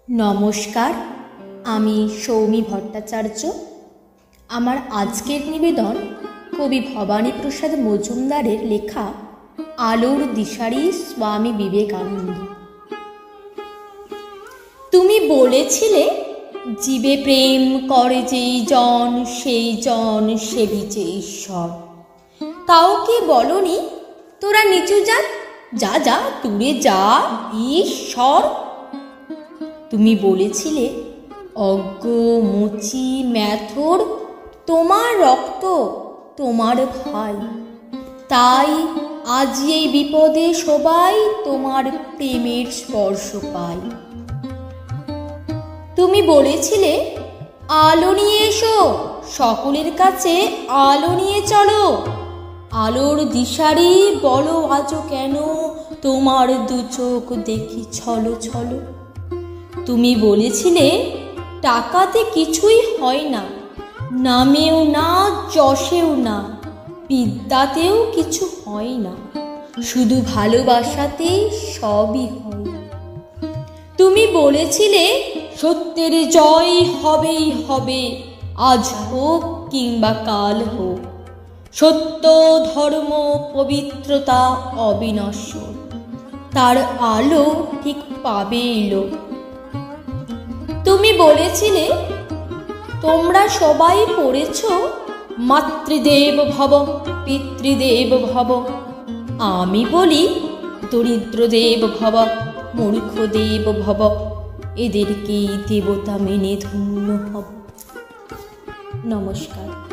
নমস্কার, আমি সৌমি ভট্টাচার্য। আমার আজকের নিবেদন কবি ভবানীপ্রসাদ মজুমদারের লেখা আলোর দিশারি স্বামী বিবেকানন্দ। তুমি বলেছিলে, জীবে প্রেম করে যেই জন সেই জন সেবিছে ঈশ্বর। তাও কি বলনি, তোরা নিচু যা, যা যা দূরে যা ঈশ্বর। তুমি বলেছিলে, অজ্ঞ মুচি ম্যাথর তোমার রক্ত তোমার ভাই, তাই আজ এই বিপদে সবাই তোমার প্রেমের স্পর্শ পায়। তুমি বলেছিলে, আলো নিয়ে এসো, সকলের কাছে আলো নিয়ে চলো। আলোর দিশারি বলো আজও কেন তোমার দু চোখ দেখি ছলো ছলো। তুমি বলেছিলে, টাকাতে কিছুই হয় না, নামেও না যশেও না, বিদ্যাতেও কিছু হয় না, শুধু ভালোবাসাতেই সবই হয়। তুমি বলেছিলে, সত্যের জয় হবেই হবে, আজ হোক কিংবা কাল হোক। সত্য ধর্ম পবিত্রতা অবিনশ্বর, তার আলো ঠিক পাবে এলো। তুমি বলেছিলে, তোমরা সবাই পড়েছ মাতৃদেব ভব পিতৃদেব ভব। আমি বলি, দরিদ্রদেব ভব মূর্খদেব ভব, এদেরকেই দেবতা মেনে ধন্য হব। নমস্কার।